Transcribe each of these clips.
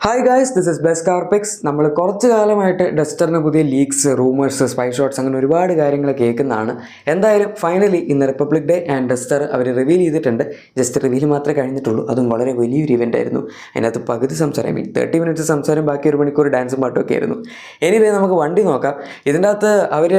Hi guys, this is best car picks. നമ്മൾ കുറച്ച് കാലമായിട്ട് ഡസ്റ്ററിന് പുതിയ ലീക്സ്, റൂമേഴ്സ്, സ്പൈ ഷോട്ട്സ് അങ്ങനെ ഒരുപാട് കാര്യങ്ങൾ കേൾക്കുന്നതാണ്. എന്തായാലും ഫൈനലി ഇന്ന് റിപ്പബ്ലിക് ഡേ ആൻഡ് ഡസ്റ്റർ അവർ റിവീൽ ചെയ്തിട്ടുണ്ട്. ജസ്റ്റ് റിവീൽ മാത്രമേ കഴിഞ്ഞിട്ടുള്ളൂ, അതും വളരെ വലിയൊരു ഇവൻ്റ് ആയിരുന്നു. അതിനകത്ത് പകുതി സംസാരം 30 മിനിറ്റ്സ് സംസാരം, ബാക്കി 1 മണിക്കൂർ ഡാൻസും പാട്ടും ഒക്കെ ആയിരുന്നു. എനിവേ നമുക്ക് വണ്ടി നോക്കാം. ഇതിൻ്റെ അകത്ത് അവർ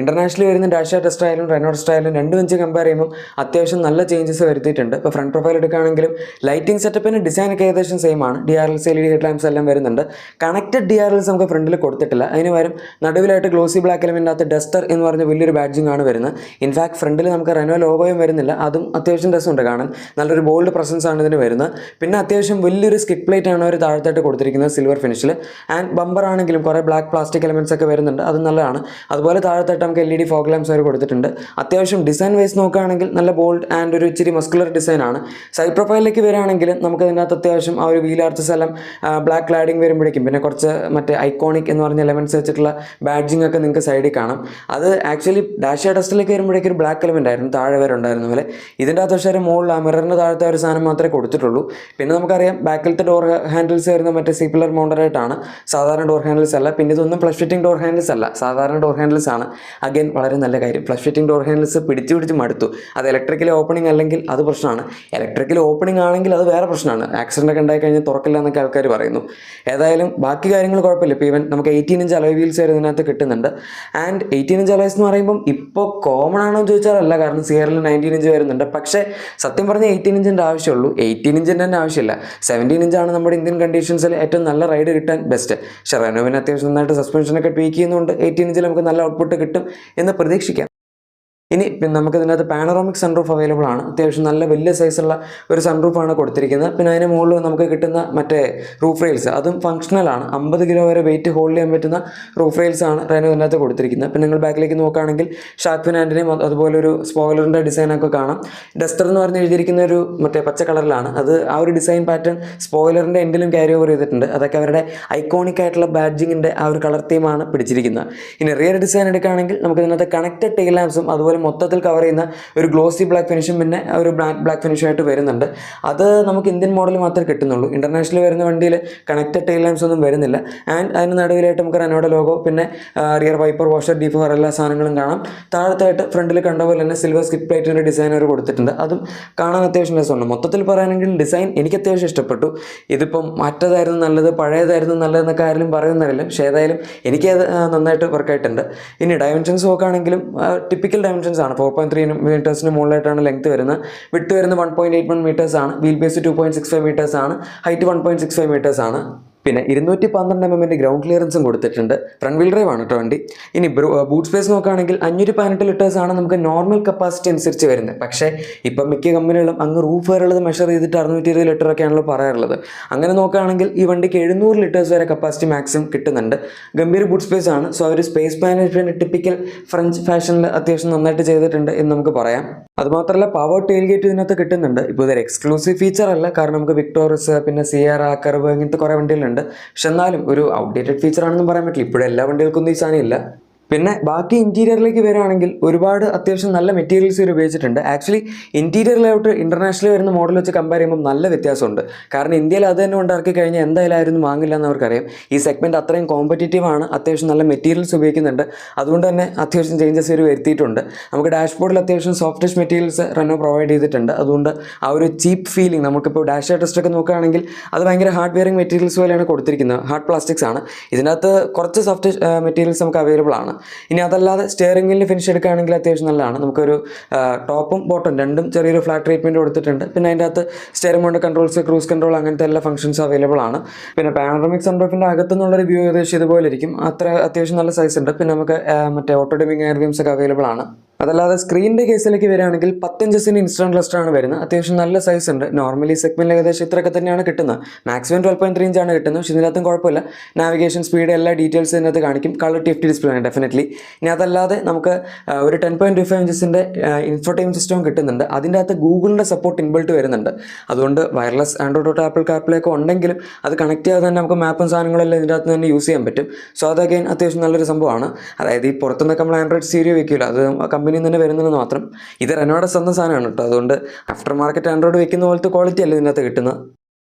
ഇൻ്റർനാഷണലി വരുന്ന ഡാഷ ടെസ്റ്റ് ആയാലും റെനോ ടെസ്റ്റ് ആയാലും രണ്ടും വെച്ച് കമ്പയർ ചെയ്യുമ്പോൾ അത്യാവശ്യം നല്ല ചേഞ്ചസ് വരുത്തിയിട്ടുണ്ട്. ഇപ്പോൾ ഫ്രണ്ട് പ്രൊഫൈൽ എടുക്കുകയാണെങ്കിലും ലൈറ്റിംഗ് സെറ്റപ്പിന് ഡിസൈനൊക്കെ ഏകദേശം സെയിം ആണ്. DRLs LED ഹെഡ്ലാമ്പ്സ് എല്ലാം വരുന്നുണ്ട്. കണക്റ്റഡ് DRLs നമുക്ക് ഫ്രണ്ടിൽ കൊടുത്തിട്ടില്ല. അതിന് പകരം നടുവിലായിട്ട് ഗ്ലോസി ബ്ലാക്ക് എലിമെൻ്റ് ഡസ്റ്റർ എന്ന് പറഞ്ഞ വലിയൊരു ബാഡ്ജിങ് ആണ് വരുന്നത്. ഇൻഫാക്ട് ഫ്രണ്ടിൽ നമുക്ക് റെനോ ലോഗോയും വരുന്നില്ല, അതും അത്യാവശ്യം രസമുണ്ട് കാണാൻ. നല്ലൊരു ബോൾഡ് പ്രസൻസ് ആണ് ഇതിന് വരുന്നത്. പിന്നെ അത്യാവശ്യം വലിയൊരു സ്കിഡ് പ്ലേറ്റ് ആണ് അവർ താഴത്തായിട്ട് കൊടുത്തിരിക്കുന്നത് സിൽവർ ഫിനിഷിൽ. ആൻഡ് ബമ്പർ ആണെങ്കിലും കുറേ ബ്ലാക്ക് പ്ലാസ്റ്റിക് എലമെൻറ്റ്സ് ഒക്കെ വരുന്നുണ്ട്, അത് നല്ലതാണ്. അതുപോലെ താഴത്തായിട്ട് നമുക്ക് LED ഫോഗ് ലാമ്പ്സ് അവർ കൊടുത്തിട്ടുണ്ട്. അത്യാവശ്യം ഡിസൈൻ വൈസ് നോക്കുകയാണെങ്കിൽ നല്ല ബോൾഡ് ആൻഡ് ഒരു ഇച്ചിരി മസ്കുലർ ഡിസൈനാണ്. സൈഡ് പ്രൊഫൈലിലേക്ക് വരികയാണെങ്കിൽ നമുക്ക് ഇതിനകത്ത് അത്യാവശ്യം ആ ഒരു വീൽ ആർച്ചസ് എല്ലാം ബ്ലാക്ക് ക്ലാഡിങ് വരുമ്പോഴേക്കും പിന്നെ കുറച്ച് മറ്റേ ഐക്കോണിക് എന്ന് പറഞ്ഞ എലമെൻറ്റ്സ് വെച്ചിട്ടുള്ള ബാഡ്ജിങ് ഒക്കെ നിങ്ങൾക്ക് സൈഡിൽ കാണാം. അത് ആക്ച്വലി ഡാഷ ടെസ്റ്റിലേക്ക് വരുമ്പോഴേക്കും ഒരു ബ്ലാക്ക് എലമെൻ്റ് ആയിരുന്നു, താഴെ വരെ ഉണ്ടായിരുന്ന പോലെ. ഇതിൻ്റെ അകത്ത് പക്ഷേ മുകളിൽ ആ മിററിൻ്റെ താഴത്തെ ഒരു സാധനം മാത്രമേ കൊടുത്തിട്ടുള്ളൂ. പിന്നെ നമുക്കറിയാം ബാക്കിലത്തെ ഡോർ ഹാൻഡിൽസ് വരുന്ന മറ്റേ സിപ്പിലർ മൗണ്ടറായിട്ടാണ്, സാധാരണ ഡോർ ഹാൻഡിൽസ് അല്ല. പിന്നെ ഇതൊന്നും ഫ്ലഷ് ഫിറ്റിംഗ് ഡോർ ഹാൻഡിൽസ് അല്ല, സാധാരണ ഡോർ ഹാൻഡിൽസ് ആണ്. അഗൈൻ വളരെ നല്ല കാര്യം. ഫ്ലഷ് ഫിറ്റിംഗ് ഡോർ ഹാൻഡിൽസ് പിടിച്ച് മടുത്തു. അത് ഇലക്ട്രിക്കലി ഓപ്പണിംഗ് അല്ലെങ്കിൽ അത് പ്രശ്നമാണ്, ഇലക്ട്രിക്കലി ഓപ്പണിംഗ് ആണെങ്കിൽ അത് വേറെ പ്രശ്നമാണ്. ആക്സിഡൻ്റ് ഒക്കെ ഉണ്ടായി കഴിഞ്ഞാൽ തുറക്കില്ല എന്നൊക്കെ ആൾക്കാർ പറയുന്നു. ഏതായാലും ബാക്കി കാര്യങ്ങൾ കുഴപ്പമില്ല. ഇപ്പോൾ ഈവൻ നമുക്ക് 18 ഇഞ്ച് അലോയ് വീൽസ് വരെ ഇതിനകത്ത് കിട്ടുന്നുണ്ട്. ആൻഡ് 18 ഇഞ്ച് അലോയ്സ് എന്ന് പറയുമ്പം ഇപ്പോൾ കോമൺ ആണോ എന്ന് ചോദിച്ചാലല്ല, കാരണം CRL 19 ഇഞ്ച് വരുന്നുണ്ട്. പക്ഷേ സത്യം പറഞ്ഞാൽ 18 ഇഞ്ചിൻ്റെ ആവശ്യമുള്ളൂ, 18 ഇഞ്ചിൻ്റെ തന്നെ ആവശ്യമില്ല. 17 ഇഞ്ചാണ് നമ്മുടെ ഇന്ത്യൻ കണ്ടീഷൻസിൽ ഏറ്റവും നല്ല റൈഡ് കിട്ടാൻ ബെസ്റ്റ്. പക്ഷേ റെനോവിന് അത്യാവശ്യം നന്നായിട്ട് സസ്പെൻഷനൊക്കെ ട്വീക്ക് ചെയ്യുന്നതുകൊണ്ട് 18 ഇഞ്ചിൽ നമുക്ക് നല്ല ഔട്ട്പുട്ട് കിട്ടും എന്ന് പ്രതീക്ഷിക്കാം. ഇനി പിന്നെ നമുക്ക് ഇതിനകത്ത് പാനറോമിക് സൺറൂഫ് അവൈലബിൾ ആണ്. അത്യാവശ്യം നല്ല വലിയ സൈസുള്ള ഒരു സൺറൂഫാണ് കൊടുത്തിരിക്കുന്നത്. പിന്നെ അതിന് മുകളിൽ നമുക്ക് കിട്ടുന്ന മറ്റേ റൂഫ് റെയിൽസ് അതും ഫംഗ്ഷണലാണ്. 50 കിലോ വരെ വെയിറ്റ് ഹോൾഡ് ചെയ്യാൻ പറ്റുന്ന റൂഫ് റെയിൽസ് ആണ് റെനോ ഇതിനകത്ത് കൊടുത്തിരിക്കുന്നത്. പിന്നെ നിങ്ങൾ ബാക്കിലേക്ക് നോക്കുകയാണെങ്കിൽ ഷാർക്ക് ഫിൻ ആൻറ്റിനെയും അതുപോലെ ഒരു സ്പോയിലറിൻ്റെ ഡിസൈനൊക്കെ കാണാം. ഡസ്റ്റർ എന്ന് പറഞ്ഞ് എഴുതിയിരിക്കുന്ന ഒരു മറ്റേ പച്ച കളറിലാണ്. അത് ആ ഒരു ഡിസൈൻ പാറ്റേൺ സ്പോയിലറിൻ്റെ എൻഡിലും ക്യാരി ഓവർ ചെയ്തിട്ടുണ്ട്. അതൊക്കെ അവരുടെ ഐക്കോണിക് ആയിട്ടുള്ള ബാഡ്ജിങ്ങിൻ്റെ ആ ഒരു കളർ തീമാണ് പിടിച്ചിരിക്കുന്നത്. ഇനി റിയർ ഡിസൈൻ എടുക്കുകയാണെങ്കിൽ നമുക്ക് ഇതിനകത്ത് കണക്റ്റഡ് ടെയിൽ ലാമ്പ്സും അതുപോലെ മൊത്തത്തിൽ കവർ ചെയ്യുന്ന ഒരു ഗ്ലോസി ബ്ലാക്ക് ഫിനിഷും പിന്നെ ഒരു ബ്ലാക്ക് ഫിനിഷുമായിട്ട് വരുന്നുണ്ട്. അത് നമുക്ക് ഇന്ത്യൻ മോഡൽ മാത്രമേ കിട്ടുന്നുള്ളൂ. ഇൻ്റർനാഷണൽ വരുന്ന വണ്ടിയിൽ കണക്റ്റഡ് ടെയിൽ ലാമ്പ്സ് ഒന്നും വരുന്നില്ല. ആൻഡ് അതിന് നടുവിലായിട്ട് നമുക്ക് റെനോയുടെ ലോഗോ, പിന്നെ റിയർ വൈപ്പർ, വാഷർ, ഡീഫർ എല്ലാ സാധനങ്ങളും കാണാം. താഴത്തായിട്ട് ഫ്രണ്ടിൽ കണ്ട പോലെ തന്നെ സിൽവർ സ്കിഡ് പ്ലേറ്റിൻ്റെ ഡിസൈൻ അവർ കൊടുത്തിട്ടുണ്ട്. അതും കാണാൻ അത്യാവശ്യം രസമുണ്ട്. മൊത്തത്തിൽ പറയുകയാണെങ്കിൽ ഡിസൈൻ എനിക്ക് അത്യാവശ്യം ഇഷ്ടപ്പെട്ടു. ഇതിപ്പം മറ്റേതായിരുന്നു നല്ലത്, പഴയതായിരുന്നു നല്ലതെന്നൊക്കെ ആരും പറയുന്നറിയില്ല. പക്ഷേ ഏതായാലും എനിക്കത് നന്നായിട്ട് വർക്കായിട്ടുണ്ട്. ഇനി ഡയമെൻഷൻസ് നോക്കുകയാണെങ്കിലും ടിപ്പിക്കൽ ഡയമെൻഷൻസ് ആണ്. 4.3 മീറ്റേഴ്സിന് മുകളിലായിട്ടാണ് ലെങ്ത് വരുന്നത്. വിട്ട് വരുന്നത് 1.81 മീറ്റേഴ്സ് ആണ്. വീൽ ബേസ് 2.65 മീറ്റേഴ്സ് ആണ്. ഹൈറ്റ് 1.65 മീറ്റേഴ്സ് ആണ്. പിന്നെ 212 mm ഗ്രൗണ്ട് ക്ലിയറൻസും കൊടുത്തിട്ടുണ്ട്. ഫ്രണ്ട് വീൽ ഡ്രൈവ് ആണ് കേട്ടോ വണ്ടി. ഇനി ബൂട്ട് സ്പേസ് നോക്കുകയാണെങ്കിൽ 518 ലിറ്റേഴ്സ് ആണ് നമുക്ക് നോർമൽ കപ്പാസിറ്റി അനുസരിച്ച് വരുന്നത്. പക്ഷേ ഇപ്പം മിക്ക കമ്പനികളും അങ്ങ് റൂഫ് വരെയുള്ളത് മെഷർ ചെയ്തിട്ട് 620 ലിറ്റർ ഒക്കെയാണല്ലോ പറയാറുള്ളത്. അങ്ങനെ നോക്കുകയാണെങ്കിൽ ഈ വണ്ടിക്ക് 700 ലിറ്റേഴ്സ് വരെ കപ്പാസിറ്റി മാക്സിമം കിട്ടുന്നുണ്ട്. ഗംഭീര ബൂട്ട് സ്പേസ് ആണ്. സോ ഒരു സ്പേസ് മാനേജ്മെൻറ്റ് ടിപ്പിക്കൽ ഫ്രഞ്ച് ഫാഷനിൽ അത്യാവശ്യം നന്നായിട്ട് ചെയ്തിട്ടുണ്ട് എന്ന് നമുക്ക് പറയാം. അതുമാത്രമല്ല പവർ ടെയിൽ ഗേറ്റ് ഇതിനകത്ത് കിട്ടുന്നുണ്ട്. ഇപ്പോൾ ഇതൊരു എക്സ്ക്ലൂസീവ് ഫീച്ചർ അല്ല, കാരണം നമുക്ക് വിക്ടോറിയസ്, പിന്നെ സിയറ, കർവ് ഇങ്ങനത്തെ കുറേ വണ്ടികളുണ്ട്. പക്ഷെ എന്നാലും ഒരു ഔട്ട്ഡേറ്റഡ് ഫീച്ചർ ആണെന്നും പറയാൻ പറ്റില്ല. ഇപ്പോഴും എല്ലാ വണ്ടികൾക്കൊന്നും ഈ സാധനം ഇല്ല. പിന്നെ ബാക്കി ഇൻറ്റീരിയറിലേക്ക് വരികയാണെങ്കിൽ ഒരുപാട് അത്യാവശ്യം നല്ല മെറ്റീരിയൽസ് ഇവർ ഉപയോഗിച്ചിട്ടുണ്ട്. ആക്ച്വലി ഇൻറ്റീരിയർ ലേഔട്ട് ഇൻ്റർനാഷണൽ വരുന്ന മോഡൽ വെച്ച് കമ്പയർ ചെയ്യുമ്പോൾ നല്ല വ്യത്യാസമുണ്ട്. കാരണം ഇന്ത്യയിൽ അത് തന്നെ ഉണ്ടാക്കി കഴിഞ്ഞാൽ എന്തായാലും ആരും വാങ്ങില്ല എന്ന് അവർക്കറിയാം. ഈ സെഗ്മെൻറ്റ് അത്രയും കോമ്പറ്റീറ്റീവ് ആണ്. അത്യാവശ്യം നല്ല മെറ്റീരിയൽസ് ഉപയോഗിക്കുന്നുണ്ട്. അതുകൊണ്ട് തന്നെ അത്യാവശ്യം ചേഞ്ചസ് ഇവർ വരുത്തിയിട്ടുണ്ട്. നമുക്ക് ഡാഷ്ബോർഡിൽ അത്യാവശ്യം soft touch materials Renault provide ചെയ്തിട്ടുണ്ട്. അതുകൊണ്ട് ആ ഒരു ചീപ്പ് ഫീലിംഗ്, നമുക്കിപ്പോൾ ഡാഷ് ടെസ്റ്റൊക്കെ നോക്കുകയാണെങ്കിൽ അത് ഭയങ്കര ഹാർഡ് വെയറിംഗ് മെറ്റീരിയൽസ് പോലെയാണ് കൊടുത്തിരിക്കുന്നത്. ഹാർഡ് പ്ലാസ്റ്റിക്സ് ആണ്. ഇതിനകത്ത് കുറച്ച് സോഫ്റ്റ് മെറ്റീരിയൽസ് നമുക്ക് അവൈലബിൾ ആണ്. ഇനി അതല്ലാതെ സ്റ്റിയറിംഗ് വീലിന് ഫിനിഷ് എടുക്കുകയാണെങ്കിൽ അത്യാവശ്യം നല്ലതാണ്. നമുക്കൊരു ടോപ്പും ബോട്ടം രണ്ടും ചെറിയൊരു ഫ്ലാറ്റ് ട്രീറ്റ്മെൻറ്റ് കൊടുത്തിട്ടുണ്ട്. പിന്നെ അതിൻ്റെ അകത്ത് steering mode controls, cruise control അങ്ങനത്തെ എല്ലാ ഫംഗ്ഷൻസ് അവൈലബിൾ ആണ്. പിന്നെ പാനറോമിക് സൺറൂഫിൻ്റെ അകത്തുനിന്നുള്ളൊരു വ്യൂ ഏകദേശം ഇതുപോലെ ഇരിക്കും. അത്യാവശ്യം നല്ല സൈസ് ഉണ്ട്. പിന്നെ നമുക്ക് മറ്റേ ഓട്ടോ ഡിമ്മിങ് എയർ വീംസ് ഒക്കെ അവൈലബിൾ ആണ്. അതല്ലാതെ സ്ക്രീനിൻ്റെ കേസിലേക്ക് വരികയാണെങ്കിൽ 10 ഇഞ്ചസിന് ഇൻസ്റ്റൻറ്റ് ക്ലസ്റ്ററാണ് വരുന്നത്. അത്യാവശ്യം നല്ല സൈസ് ഉണ്ട്. നോർമലി സെഗ്മെൻറ്റിൽ ഏകദേശം ഇത്രയൊക്കെ തന്നെയാണ് കിട്ടുന്നത്. മാക്സിമം 12.3 ഇഞ്ചാണ് കിട്ടുന്നത്. പക്ഷേ ഇതിനകത്തും കുഴപ്പമില്ല. നാവിഗേഷൻ സ്പീഡ് എല്ലാ ഡീറ്റെയിൽസ് ഇതിനകത്ത് കാണിക്കും. കളർ TFT ഡിസ്പ്ലേ ആണ് ഡെഫിനറ്റ്ലി. ഇനി അതല്ലാതെ നമുക്ക് ഒരു 10.25 ഇഞ്ചസിൻ്റെ ഇൻഫോർടൈൻമെൻറ്റ് സിസ്റ്റവും കിട്ടുന്നുണ്ട്. അതിൻ്റെ അകത്ത് ഗൂഗിളിൻ്റെ സപ്പോർട്ട് ഇൻബിൾട്ട് വരുന്നുണ്ട്. അതുകൊണ്ട് വയർലെസ് ആൻഡ്രോയിഡ് തൊട്ട് ആപ്പിൾ കാർപ്ലേ ഒക്കെ ഉണ്ടെങ്കിലും അത് കണക്ട് ചെയ്യാതെ തന്നെ നമുക്ക് മാപ്പും സാധനങ്ങളെല്ലാം ഇതിൻ്റെ അകത്ത് തന്നെ യൂസ് ചെയ്യാൻ പറ്റും. സോ അതൊക്കെ അത്യാവശ്യം നല്ലൊരു സംഭവമാണ്. അതായത് ഈ പുറത്തുനിന്നൊക്കെ നമ്മൾ ആൻഡ്രോയിഡ് സ്റ്റീരിയോ വെക്കില്ല, അത് കമ്പനിയിൽ തന്നെ വരുന്നതെന്ന് മാത്രം. ഇത് റെനോയുടെ സ്വന്തം സാധനമാണ് കേട്ടോ. അതുകൊണ്ട് ആഫ്റ്റർ മാർക്കറ്റ് ആൻഡ്രോയിഡ് വെക്കുന്ന പോലത്തെ ക്വാളിറ്റി അല്ല ഇതിനകത്ത് കിട്ടുന്നത്.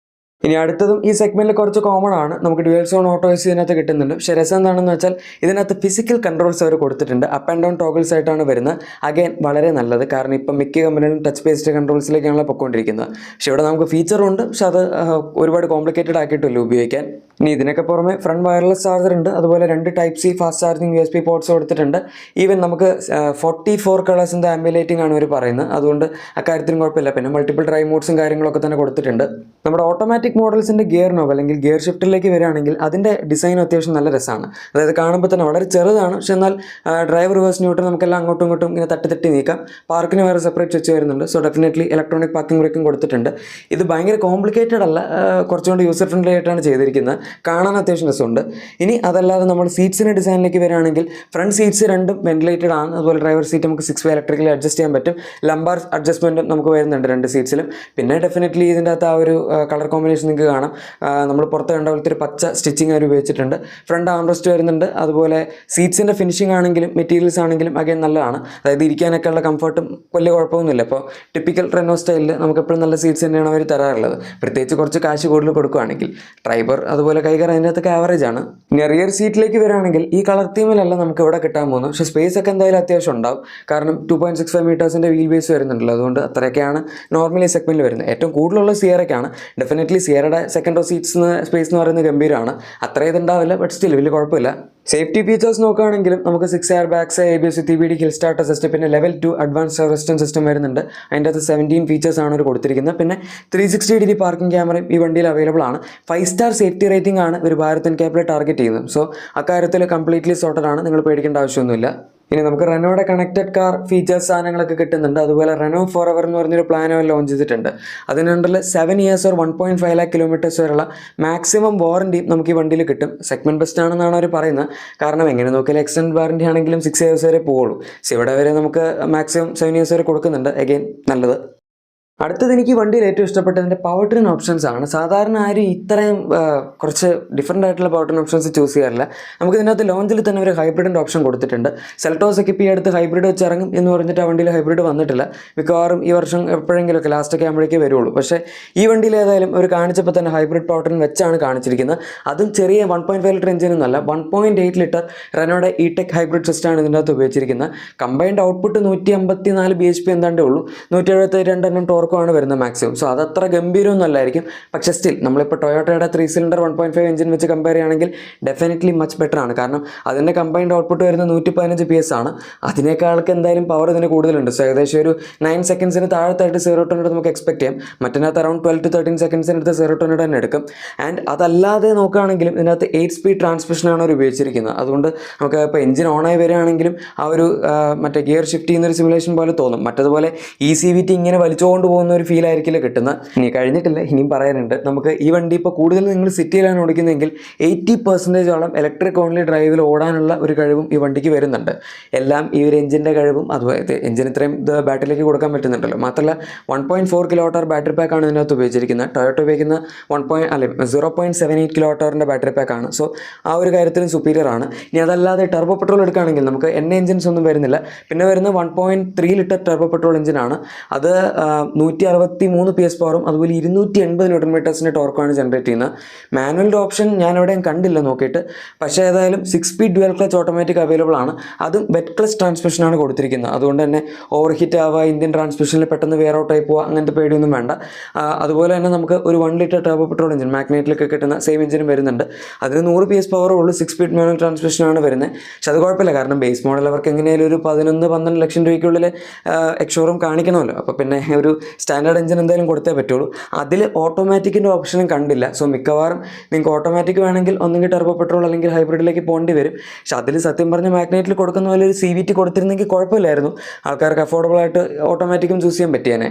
ഇനി അടുത്തതും ഈ സെഗ്മെന്റിൽ കുറച്ച് കോമൺ ആണ്, നമുക്ക് ഡ്യുവൽ സോൺ ഓട്ടോ എസി ഇതിനകത്ത് കിട്ടുന്നുണ്ട്. പക്ഷേ രസം എന്താണെന്ന് വെച്ചാൽ ഇതിനകത്ത് ഫിസിക്കൽ കൺട്രോൾസ് അവർ കൊടുത്തിട്ടുണ്ട്. അപ്പ് ആൻഡ് ഡൗൺ ടോഗിൾസ് ആയിട്ടാണ് വരുന്നത്. അഗൈൻ വളരെ നല്ലത്, കാരണം ഇപ്പം മിക്ക കമ്പനികളും ടച്ച് ബേസ്ഡ് കൺട്രോൾസിലേക്കാണല്ലോ പൊയ്ക്കൊണ്ടിരിക്കുന്നത്. പക്ഷേ ഇവിടെ നമുക്ക് ഫീച്ചർ ഉണ്ട്, പക്ഷെ അത് ഒരുപാട് കോംപ്ലിക്കേറ്റഡ് ആക്കിയിട്ടില്ല ഉപയോഗിക്കാൻ. ഇനി ഇതിനൊക്കെ പുറമെ ഫ്രണ്ട് വയർലെസ് ചാർജർ ഉണ്ട്, അതുപോലെ 2 type C fast charging USB ports കൊടുത്തിട്ടുണ്ട്. ഈവൻ നമുക്ക് 44 കളേഴ്സിൻ്റെ ആംബിയലൈറ്റിംഗ് ആണ് ഇവർ പറയുന്നത്, അതുകൊണ്ട് അക്കാര്യത്തിലും കുഴപ്പമില്ല. പിന്നെ മൾട്ടിപ്പിൾ ഡ്രൈവ് മോഡ്സും കാര്യങ്ങളൊക്കെ തന്നെ കൊടുത്തിട്ടുണ്ട്. നമ്മുടെ ഓട്ടോമാറ്റിക് മോഡൽസിൻ്റെ ഗിയർ നോബ് അല്ലെങ്കിൽ ഗിയർ ഷിഫ്റ്റിലേക്ക് വരികയാണെങ്കിൽ അതിൻ്റെ ഡിസൈൻ അത്യാവശ്യം നല്ല രസമാണ്. അതായത് കാണുമ്പോൾ തന്നെ വളരെ ചെറുതാണ്, പക്ഷെ എന്നാൽ ഡ്രൈവ് റിവേഴ്സ് ന്യൂട്രൽ നമുക്കെല്ലാം അങ്ങോട്ടും ഇങ്ങോട്ടും ഇങ്ങനെ തട്ടി നീക്കാം. പാർക്കിന് വേറെ സെപ്പറേറ്റ് സ്വിച്ച് വരുന്നുണ്ട്. സോ ഡെഫിനറ്റ്ലി ഇലക്ട്രോണിക് പാർക്കിംഗ് ബ്രേക്കും കൊടുത്തിട്ടുണ്ട്. ഇത് ഭയങ്കര കോംപ്ലിക്കേറ്റഡ് അല്ല, കുറച്ചുകൂടി യൂസർ ഫ്രണ്ട്ലി ആയിട്ടാണ് ചെയ്തിരിക്കുന്നത്. കാണാൻ അത്യാവശ്യം രസമുണ്ട്. ഇനി അതല്ലാതെ നമ്മൾ സീറ്റ്സിൻ്റെ ഡിസൈനിലേക്ക് വരികയാണെങ്കിൽ ഫ്രണ്ട് സീറ്റ്സ് രണ്ടും വെന്റിലേറ്റഡ് ആണ്. അതുപോലെ ഡ്രൈവർ സീറ്റ് നമുക്ക് 6 വേ ഇലക്ട്രിക്കലി അഡ്ജസ്റ്റ് ചെയ്യാൻ പറ്റും. ലംബാർ അഡ്ജസ്റ്റ്മെൻറ്റും നമുക്ക് വരുന്നുണ്ട് 2 സീറ്റ്സിലും. പിന്നെ ഡെഫിനറ്റ്ലി ഇതിൻ്റെ അകത്ത് ആ ഒരു കളർ കോമ്പിനേഷൻ നിങ്ങൾക്ക് കാണാം. നമ്മൾ പുറത്ത് കണ്ട പോലത്തെ ഒരു പച്ച സ്റ്റിച്ചിങ് അവർ ഉപയോഗിച്ചിട്ടുണ്ട്. ഫ്രണ്ട് ആംറസ്റ്റ് വരുന്നുണ്ട്. അതുപോലെ സീറ്റ്സിൻ്റെ ഫിനിഷിംഗ് ആണെങ്കിലും മെറ്റീരിയൽസ് ആണെങ്കിലും അഗൈൻ നല്ലതാണ്. അതായത് ഇരിക്കാനൊക്കെ ഉള്ള കംഫർട്ടും വലിയ കുഴപ്പമൊന്നുമില്ല. ഇപ്പോൾ ടിപ്പിക്കൽ റെനോ സ്റ്റൈലിൽ നമുക്ക് എപ്പോഴും നല്ല സീറ്റ്സ് തന്നെയാണ് അവർ തരാറുള്ളത്, പ്രത്യേകിച്ച് കുറച്ച് കാശ് കൂടുതൽ കൊടുക്കുകയാണെങ്കിൽ. ഡ്രൈവർ അതുപോലെ കൈകാർ അതിനകത്തൊക്കെ ആവറേജ് ആണ്. ഇനി റിയർ സീറ്റിലേക്ക് വരികയാണെങ്കിൽ ഈ കളർ തീമിലല്ല നമുക്ക് ഇവിടെ കിട്ടാൻ പോകുന്നത്, പക്ഷേ സ്പേസ് ഒക്കെ എന്തായാലും അത്യാവശ്യം ഉണ്ടാവും. കാരണം 2.65 മീറ്റേഴ്സിൻ്റെ വീൽ ബേസ് വരുന്നുണ്ടല്ലോ, അതുകൊണ്ട് അത്രയൊക്കെയാണ് നോർമലി സെഗ്മെൻറ്റിൽ വരുന്നത്. ഏറ്റവും കൂടുതലുള്ള സിയറയ്ക്കാണ്. ഡെഫിനറ്റ്ലി സിയറയുടെ സെക്കൻഡ് റോ സീറ്റ്സ് സ്പേസ് എന്ന് പറയുന്നത് ഗംഭീരമാണ്. അത്ര ഇതുണ്ടാവില്ല, ബട്ട് സ്റ്റിൽ വലിയ കുഴപ്പമില്ല. സേഫ്റ്റി ഫീച്ചേഴ്സ് നോക്കുകയാണെങ്കിലും നമുക്ക് 6 air bags, ABS, TBD, hill start assist, പിന്നെ ലെവൽ 2 അഡ്വാൻസ് റെസിസ്റ്റൻസ് സിസ്റ്റം വരുന്നുണ്ട്. അതിൻ്റെ അകത്ത് 17 ഫീച്ചേഴ്സ് ആണ് അവർ കൊടുത്തിരിക്കുന്നത്. പിന്നെ 360° പാർക്കിംഗ് ക്യാമറയും ഈ വണ്ടിയിൽ അവൈലബിൾ ആണ്. 5 സ്റ്റാർ സേഫ്റ്റി റേറ്റിംഗ് ആണ് ഒരു ഭാരത് എൻക്യാപ്പിൽ ടാർഗറ്റ് ചെയ്യുന്നത്. സോ അക്കാര്യത്തിൽ കംപ്ലീറ്റ്ലി സോർട്ടഡ് ആണ്, നിങ്ങൾ പേടിക്കേണ്ട ആവശ്യമൊന്നുമില്ല. ഇനി നമുക്ക് റെനോയുടെ കണക്റ്റഡ് കാർ ഫീച്ചേഴ്സ് സാധനങ്ങളൊക്കെ കിട്ടുന്നുണ്ട്. അതുപോലെ റെനോ ഫോർ എവർ എന്ന് പറഞ്ഞൊരു പ്ലാൻ അവർ ലോഞ്ച് ചെയ്തിട്ടുണ്ട്. അതിനുള്ളിൽ 7 ഇയേഴ്സ് ഓർ 1.5 lakh കിലോമീറ്റേഴ്സ് വരെയുള്ള മാക്സിമം വാറണ്ടിയും നമുക്ക് ഈ വണ്ടിയിൽ കിട്ടും. സെഗ്മെന്റ് ബെസ്റ്റ് ആണെന്നാണ് അവർ പറയുന്നത്. കാരണം എങ്ങനെ നോക്കിയാൽ എക്സ്റ്റൻഡ് വാറണ്ടി ആണെങ്കിലും 6 ഇയേഴ്സ് വരെ പോവുള്ളൂ. പക്ഷേ ഇവിടെ വരെ നമുക്ക് മാക്സിമം 7 ഇയേഴ്സ് വരെ കൊടുക്കുന്നുണ്ട്. അഗെയിൻ നല്ലത്. അടുത്തത് എനിക്ക് വണ്ടിയിൽ ഏറ്റവും ഇഷ്ടപ്പെട്ടതിൻ്റെ പവർ ട്രെയിൻ ഓപ്ഷൻസ് ആണ്. സാധാരണ ആരും ഇത്രയും കുറച്ച് ഡിഫറെൻ്റ് ആയിട്ടുള്ള പവർ ട്രെയിൻ ഓപ്ഷൻസ് ചൂസ് ചെയ്യാറില്ല. നമുക്ക് ഇതിനകത്ത് ലോഞ്ചിൽ തന്നെ ഒരു ഹൈബ്രിഡിൻ്റെ ഓപ്ഷൻ കൊടുത്തിട്ടുണ്ട്. സെൽട്ടോസ് ഒക്കെ ഇപ്പോൾ ഈ അടുത്ത് ഹൈബ്രിഡ് വെച്ച് ഇറങ്ങും എന്ന് പറഞ്ഞിട്ട് ആ വണ്ടിയിൽ ഹൈബ്രിഡ് വന്നിട്ടില്ല. മിക്കവാറും ഈ വർഷം എപ്പോഴെങ്കിലുമൊക്കെ ലാസ്റ്റൊക്കെ ആകുമ്പോഴേക്കേ വരുള്ളൂ. പക്ഷേ ഈ വണ്ടിയിൽ ഏതായാലും ഒരു കാണിച്ചപ്പോൾ തന്നെ ഹൈബ്രിഡ് പവർ ട്രെയിൻ വെച്ചാണ് കാണിച്ചിരിക്കുന്നത്. അതും ചെറിയ 1.5 ലിറ്റർ എഞ്ചിനൊന്നല്ല, 1.8 ലിറ്റർ റെനോയുടെ ഇടെക് ഹൈബ്രിഡ് സിസ്റ്റമാണ് ഇതിൻ്റെ അകത്ത് ഉപയോഗിച്ചിരിക്കുന്നത്. കമ്പൈൻഡ് ഔട്ട്പുട്ട് 154 bhp എന്താണ്ടേ ഉള്ളൂ. 172 എണ്ണം ടോർക്ക് ആണ് വരുന്നത് മാക്സിമം. സോ അതത്ര ഗംഭീരമൊന്നും അല്ലായിരിക്കും. പക്ഷേ സ്റ്റിൽ നമ്മളിപ്പോൾ ടൊയോട്ടയുടെ 3 സിലിണ്ടർ 1.5 എഞ്ചിൻ വെച്ച് കമ്പയർ ചെയ്യുകയാണെങ്കിൽ ഡെഫിനറ്റ്ലി മച്ച് ബെറ്റർ ആണ്. കാരണം അതിൻ്റെ കമ്പൈൻഡ് ഔട്ട്പുട്ട് വരുന്നത് 115 PS ആണ്. അതിനേക്കാൾക്ക് എന്തായാലും പവർ ഇതിന് കൂടുതലുണ്ട്. സോ ഏകദേശം ഒരു 9 സെക്കൻഡ്സിന് താഴത്തായിട്ട് 0-100 നമുക്ക് എക്സ്പെക്ട് ചെയ്യാം. മറ്റതിനകത്ത് അറൗണ്ട് 12 to 13 സെക്കൻഡ്സിനടുത്ത് 0-100 തന്നെ എടുക്കും. ആൻഡ് അതല്ലാതെ നോക്കുകയാണെങ്കിലും ഇതിനകത്ത് 8 സ്പീഡ് ട്രാൻസ്മിഷനാണ് അവർ ഉപയോഗിച്ചിരിക്കുന്നത്. അതുകൊണ്ട് നമുക്ക് ഇപ്പോൾ എഞ്ചിൻ ഓണായി വരികയാണെങ്കിലും ആ ഒരു മറ്റേ ഗിയർ ഷിഫ്റ്റ് ചെയ്യുന്നൊരു സിമുലേഷൻ പോലെ തോന്നും. മറ്റതുപോലെ ECVT ഇങ്ങനെ വലിച്ചുകൊണ്ട് പോകുന്ന ഒരു ഫീൽ ആയിരിക്കില്ല കിട്ടുന്നത്. ഇനി കഴിഞ്ഞിട്ടില്ല, ഇനിയും പറയാനുണ്ട്. നമുക്ക് ഈ വണ്ടി ഇപ്പോൾ കൂടുതൽ നിങ്ങൾ സിറ്റിയിലാണ് ഓടിക്കുന്നതെങ്കിൽ 80% ഇലക്ട്രിക് ഓൺലി ഡ്രൈവിൽ ഓടാനുള്ള ഒരു കഴിവും ഈ വണ്ടിക്ക് വരുന്നുണ്ട്. എല്ലാം ഈ ഒരു എഞ്ചിൻ്റെ കഴിവും, അതുപോലെ എഞ്ചിൻ ഇത്രയും ബാറ്ററിയിലേക്ക് കൊടുക്കാൻ പറ്റുന്നുണ്ടല്ലോ. മാത്രമല്ല 1.4 kWh ബാറ്ററി പാക്കാണ് ഇതിനകത്ത് ഉപയോഗിച്ചിരിക്കുന്നത്. ടൊയോട്ട ഉപയോഗിക്കുന്ന 0.78 kWhന്റെ ബാറ്ററി പാക്കാണ്. സോ ആ ഒരു കാര്യത്തിലും സുപ്പീരിയർ ആണ്. ഇനി അതല്ലാതെ ടർബോ പെട്രോൾ എടുക്കുകയാണെങ്കിൽ നമുക്ക് എണ്ണ എഞ്ചിൻസ് ഒന്നും വരുന്നില്ല. പിന്നെ വരുന്ന 1.3 ലിറ്റർ ടർബോ പെട്രോൾ എഞ്ചിനാണ്. അത് 163 PS പവറും അതുപോലെ 280 Nm ടോർക്കുമാണ് ജനറേറ്റ് ചെയ്യുന്നത്. മാനുവലിൻ്റെ ഓപ്ഷൻ ഞാൻ എവിടെയും കണ്ടില്ല നോക്കിയിട്ട്. പക്ഷേ ഏതായാലും 6 speed dual clutch automatic available ആണ്. അതും വെറ്റ് ക്ലച്ച് ട്രാൻസ്മിഷനാണ് കൊടുത്തിരിക്കുന്നത്. അതുകൊണ്ട് തന്നെ ഓവർ ഹീറ്റ് ആവുക, ഇന്ത്യൻ ട്രാൻസ്മിഷനിൽ പെട്ടെന്ന് വെയർ ഔട്ട് ആയി പോവുക, അങ്ങനത്തെ പേടിയൊന്നും വേണ്ട. അതുപോലെ തന്നെ നമുക്ക് ഒരു 1 ലിറ്റർ ടർബോ പെട്രോൾ എഞ്ചിൻ മാഗ്നറ്റിലൊക്കെ കിട്ടുന്ന സെയിം എഞ്ചിനും വരുന്നുണ്ട്. അതിന് 100 PS പവറേ ഉള്ളൂ. 6 സ്പീഡ് മാനുവൽ ട്രാൻസ്മിഷനാണ് വരുന്നത്. പക്ഷെ അത് കുഴപ്പമില്ല, കാരണം ബേസ് മോഡൽ അവർക്ക് എങ്ങനെയായാലും ഒരു 11-12 ലക്ഷം രൂപയ്ക്കുള്ളിൽ എക്സ്ഷോറൂം കാണിക്കണമല്ലോ. അപ്പോൾ പിന്നെ ഒരു സ്റ്റാൻഡേർഡ് എഞ്ചിൻ എന്തായാലും കൊടുത്തേ പറ്റുള്ളൂ. അതിൽ ഓട്ടോമാറ്റിക്കിൻ്റെ ഓപ്ഷനും കണ്ടില്ല. സോ മിക്കവാറും നിങ്ങൾക്ക് ഓട്ടോമാറ്റിക് വേണമെങ്കിൽ ഒന്നെങ്കിൽ ടർബോ പെട്രോൾ അല്ലെങ്കിൽ ഹൈബ്രിഡിലേക്ക് പോകേണ്ടി വരും. പക്ഷെ അതിൽ സത്യം പറഞ്ഞ മാഗ്നറ്റിൽ കൊടുക്കുന്ന പോലെ ഒരു CVT കൊടുത്തിരുന്നെങ്കിൽ കുഴപ്പമില്ലായിരുന്നു. ആൾക്കാർക്ക് അഫോർഡബിൾ ആയിട്ട് ഓട്ടോമാറ്റിക്കും ചൂസ് ചെയ്യാൻ പറ്റിയേനെ.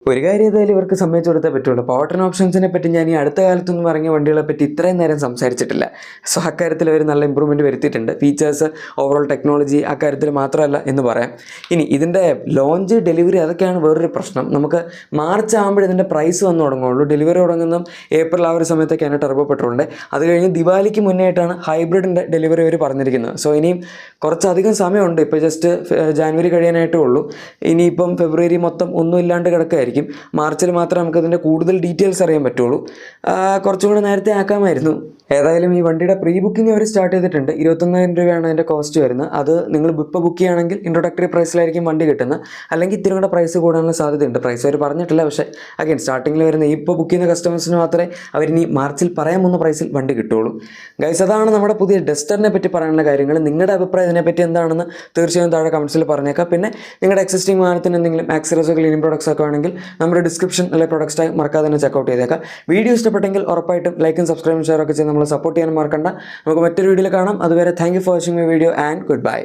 ഒരു കാര്യം ഏതായാലും ഇവർക്ക് സമ്മതിച്ചു കൊടുത്തേ പറ്റുള്ളൂ. പവർ ട്രെയിൻ ഓപ്ഷൻസിനെ പറ്റി ഞാൻ ഈ അടുത്ത കാലത്തൊന്നും ഇറങ്ങിയ വണ്ടികളെ പറ്റി ഇത്രയും നേരം സംസാരിച്ചിട്ടില്ല. സോ അക്കാര്യത്തിൽ അവർ നല്ല ഇമ്പ്രൂവ്മെൻറ്റ് വരുത്തിയിട്ടുണ്ട്. ഫീച്ചേഴ്സ്, ഓവറോൾ ടെക്നോളജി, അക്കാര്യത്തിൽ മാത്രമല്ല എന്ന് പറയാം. ഇനി ഇതിൻ്റെ ലോഞ്ച്, ഡെലിവറി, അതൊക്കെയാണ് വേറൊരു പ്രശ്നം. നമുക്ക് മാർച്ച് ആകുമ്പോൾ ഇതിൻ്റെ പ്രൈസ് വന്ന് തുടങ്ങുള്ളൂ. ഡെലിവറി തുടങ്ങുന്ന ഏപ്രിൽ ആ ഒരു സമയത്തൊക്കെയാണ് ടർബോ പെട്രോളിൻ്റെ. അത് കഴിഞ്ഞ് ദിവാലിക്ക് മുന്നേ ആയിട്ടാണ് ഹൈബ്രിഡിൻ്റെ ഡെലിവറി അവർ പറഞ്ഞിരിക്കുന്നത്. സോ ഇനിയും കുറച്ചധികം സമയമുണ്ട്. ഇപ്പോൾ ജസ്റ്റ് ജാനുവരി കഴിയാനായിട്ടേ ഉള്ളൂ. ഇനിയിപ്പം ഫെബ്രുവരി മൊത്തം ഒന്നും ഇല്ലാണ്ട് കിടക്കുകയായിരിക്കും. ആയിരിക്കും. മാർച്ചിൽ മാത്രമേ നമുക്കതിൻ്റെ കൂടുതൽ ഡീറ്റെയിൽസ് അറിയാൻ പറ്റുള്ളൂ. കുറച്ചും കൂടെ നേരത്തെ ആക്കാമായിരുന്നു. ഏതായാലും ഈ വണ്ടിയുടെ പ്രീ ബുക്കിംഗ് അവർ സ്റ്റാർട്ട് ചെയ്തിട്ടുണ്ട്. 21,000 രൂപയാണ് അതിൻ്റെ കോസ്റ്റ് വരുന്നത്. അത് നിങ്ങൾ ഇപ്പോൾ ബുക്ക് ചെയ്യുകയാണെങ്കിൽ ഇൻട്രൊഡക്ടറി പ്രൈസിലായിരിക്കും വണ്ടി കിട്ടുന്നത്. അല്ലെങ്കിൽ ഇത്തിരി കൂടെ പ്രൈസ് കൂടാനുള്ള സാധ്യതയുണ്ട്. പ്രൈസ് അവർ പറഞ്ഞിട്ടില്ല, പക്ഷേ അഗൈൻ സ്റ്റാർട്ടിങ്ങിൽ വരുന്ന ഇപ്പോൾ ബുക്ക് ചെയ്യുന്ന കസ്റ്റമേഴ്സിന് മാത്രമേ അവരിനി മാർച്ചിൽ പറയാൻ പോകുന്ന പ്രൈസിൽ വണ്ടി കിട്ടുള്ളൂ. ഗൈസ്, അതാണ് നമ്മുടെ പുതിയ ഡസ്റ്ററിനെ പറ്റി പറയാനുള്ള കാര്യങ്ങൾ. നിങ്ങളുടെ അഭിപ്രായം ഇതിനെപ്പറ്റി എന്താണെന്ന് തീർച്ചയായും താഴെ കമൻസിൽ പറഞ്ഞേക്കാം. പിന്നെ നിങ്ങളുടെ എക്സിസ്റ്റിംഗ് വാഹനത്തിന് എന്തെങ്കിലും ആക്സറീസോ ക്ലീനിങ് പ്രോഡക്ട്സ് ഒക്കെ ആണെങ്കിൽ നമ്മുടെ ഡിസ്ക്രിപ്ഷൻ അല്ലെങ്കിൽ പ്രൊഡക്ട്സ് ടാഗ് മറക്കാതെ തന്നെ ചെക്കൗട്ട് ചെയ്തേക്കാം. വീഡിയോ ഇഷ്ടപ്പെട്ടെങ്കിൽ ഉറപ്പായിട്ടും ലൈക്കും സബ്സ്ക്രൈബും ഷെയർ ഒക്കെ ചെയ്ത് നമ്മൾ സപ്പോർട്ട് ചെയ്യാൻ മറക്കണ്ട. നമുക്ക് മറ്റൊരു വീഡിയോയിൽ കാണാം. അതുവരെ thank you for watching my video and good bye.